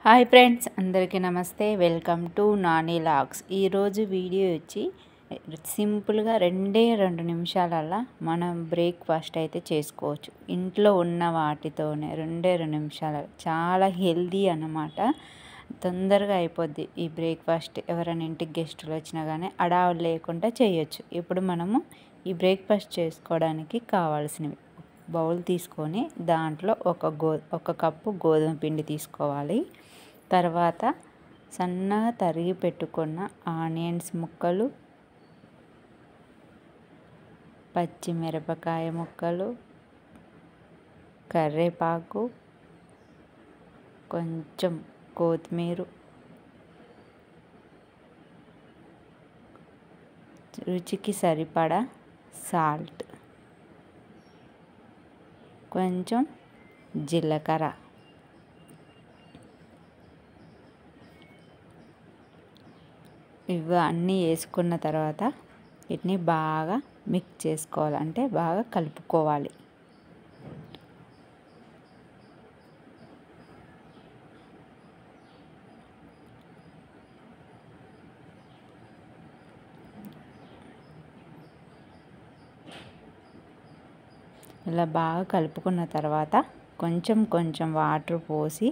Hi friends, అందరికీ నమస్తే. Welcome to Nani logs. ఈరోజు వీడియో వచ్చి సింపుల్గా 2 నిమిషాలల్లో మనం బ్రేక్ఫాస్ట్ అయితే చేసుకోవచ్చు. ఇంట్లో ఉన్న వాటితోనే 2 నిమిషాలు చాలా హెల్దీ అన్నమాట. తొందరగా అయిపోద్ది ఈ బ్రేక్ఫాస్ట్. ఎవరైనా ఇంటికి గెస్టులు వచ్చినా కానీ అడావులు లేకుండా చేయొచ్చు. ఇప్పుడు మనము ఈ బ్రేక్ఫాస్ట్ చేసుకోవడానికి కావాల్సినవి బౌల్ తీసుకొని దాంట్లో ఒక కప్పు గోధుమ పిండి తీసుకోవాలి. తర్వాత సన్నగా తరిగి పెట్టుకున్న ఆనియన్స్ ముక్కలు, పచ్చిమిరపకాయ ముక్కలు, కరివేపాకు, కొంచెం కొత్తిమీర, రుచికి సరిపడా సాల్ట్, కొంచెం జీలకర్ర, ఇవన్నీ వేసుకున్న తర్వాత వీటిని బాగా మిక్స్ చేసుకోవాలి, అంటే బాగా కలుపుకోవాలి. ఇలా బాగా కలుపుకున్న తర్వాత కొంచెం కొంచెం వాటర్ పోసి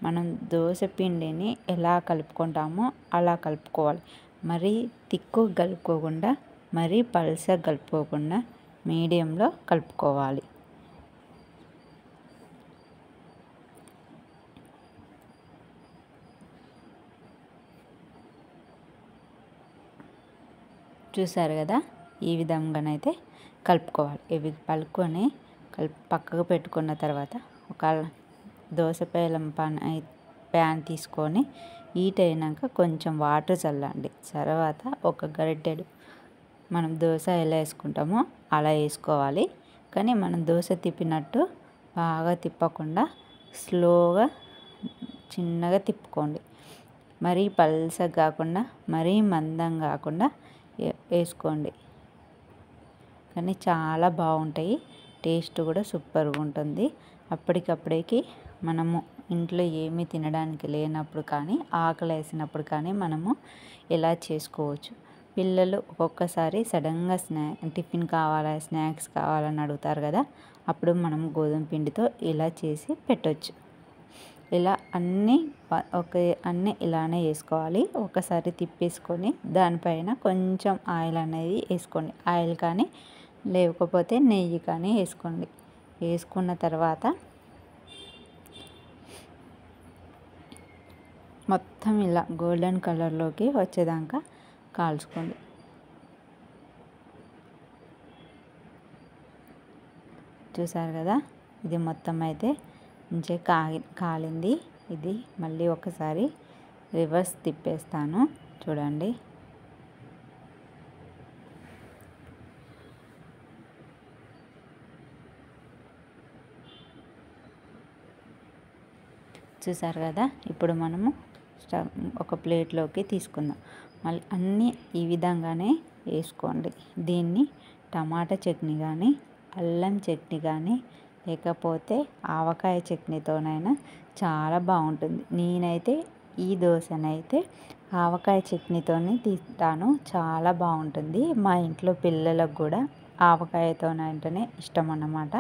మనం దోశ పిండిని ఎలా కలుపుకుంటామో అలా కలుపుకోవాలి. మరీ తిక్కుగా కలుపుకోకుండా, మరీ పల్చగా కలుపుకోకుండా మీడియంలో కలుపుకోవాలి. చూసారు కదా, ఈ విధంగానైతే కలుపుకోవాలి. ఇవి కలుపుకొని పక్కకు పెట్టుకున్న తర్వాత ఒక దోశ ప్యాన్ తీసుకొని హీట్ అయినాక కొంచెం వాటర్ చల్లండి. తర్వాత ఒక గరిటెడు మనం దోశ ఎలా వేసుకుంటామో అలా వేసుకోవాలి. కానీ మనం దోశ తిప్పినట్టు బాగా తిప్పకుండా స్లోగా చిన్నగా తిప్పుకోండి. మరీ పల్చగా కాకుండా మరీ మందం కాకుండా వేసుకోండి. కానీ చాలా బాగుంటాయి, టేస్ట్ కూడా సూపర్గా ఉంటుంది. అప్పటికప్పటికి మనము ఇంట్లో ఏమీ తినడానికి లేనప్పుడు కానీ ఆకలి వేసినప్పుడు కానీ మనము ఇలా చేసుకోవచ్చు. పిల్లలు ఒక్కొక్కసారి సడన్గా టిఫిన్ కావాలా, స్నాక్స్ కావాలని అడుగుతారు కదా, అప్పుడు మనం గోధుమ పిండితో ఇలా చేసి పెట్టవచ్చు. ఇలా అన్నీ ఇలానే వేసుకోవాలి. ఒకసారి తిప్పేసుకొని దానిపైన కొంచెం ఆయిల్ అనేది వేసుకోండి. ఆయిల్ కానీ లేకపోతే నెయ్యి కానీ వేసుకోండి. వేసుకున్న తర్వాత మొత్తం ఇలా గోల్డెన్ కలర్లోకి వచ్చేదాకా కాల్చుకోండి. చూసారు కదా, ఇది మొత్తం అయితే మంచిగా కాలింది. ఇది మళ్ళీ ఒకసారి రివర్స్ తిప్పేస్తాను, చూడండి. చూసారు కదా, ఇప్పుడు మనము ఒక ప్లేట్లోకి తీసుకుందాం. మళ్ళీ అన్నీ ఈ విధంగానే వేసుకోండి. దీన్ని టమాటా చట్నీ కానీ, అల్లం చట్నీ కానీ, లేకపోతే ఆవకాయ చట్నీతోనైనా చాలా బాగుంటుంది. నేనైతే ఈ దోశనైతే ఆవకాయ చట్నీతోనే తింటాను, చాలా బాగుంటుంది. మా ఇంట్లో పిల్లలకు కూడా ఆవకాయతోనంటేనే ఇష్టం అన్నమాట.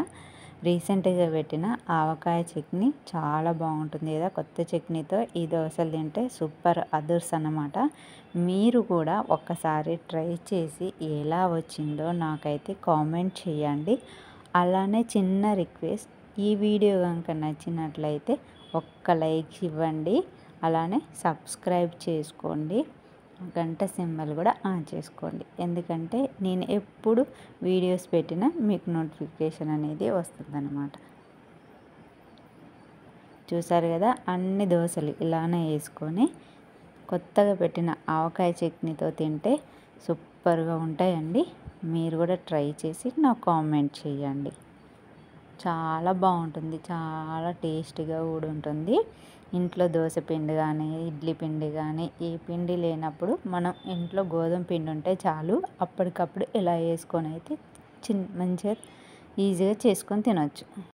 రీసెంట్గా పెట్టిన ఆవకాయ చట్నీ చాలా బాగుంటుంది కదా. కొత్త చట్నీతో ఈ దోశలు తింటే సూపర్ అదుర్స్ అన్నమాట. మీరు కూడా ఒక్కసారి ట్రై చేసి ఎలా వచ్చిందో నాకైతే కామెంట్ చేయండి. అలానే చిన్న రిక్వెస్ట్, ఈ వీడియో కనుక నచ్చినట్లయితే ఒక్క లైక్ ఇవ్వండి. అలానే సబ్స్క్రైబ్ చేసుకోండి, గంట సింబల్ కూడా ఆన్ చేసుకోండి. ఎందుకంటే నేను ఎప్పుడు వీడియోస్ పెట్టినా మీకు నోటిఫికేషన్ అనేది వస్తుందన్నమాట. చూసారు కదా, అన్ని దోశలు ఇలానే వేసుకొని కొత్తగా పెట్టిన ఆవకాయ చట్నీతో తింటే సూపర్గా ఉంటాయండి. మీరు కూడా ట్రై చేసి నాకు కామెంట్ చేయండి. చాలా బాగుంటుంది, చాలా టేస్టీగా కూడా ఉంటుంది. ఇంట్లో దోశ పిండి కానీ, ఇడ్లీ పిండి కానీ, ఏ పిండి లేనప్పుడు మనం ఇంట్లో గోధుమ పిండి ఉంటే చాలు. అప్పటికప్పుడు ఇలా వేసుకొని అయితే మంచిగా ఈజీగా చేసుకొని తినొచ్చు.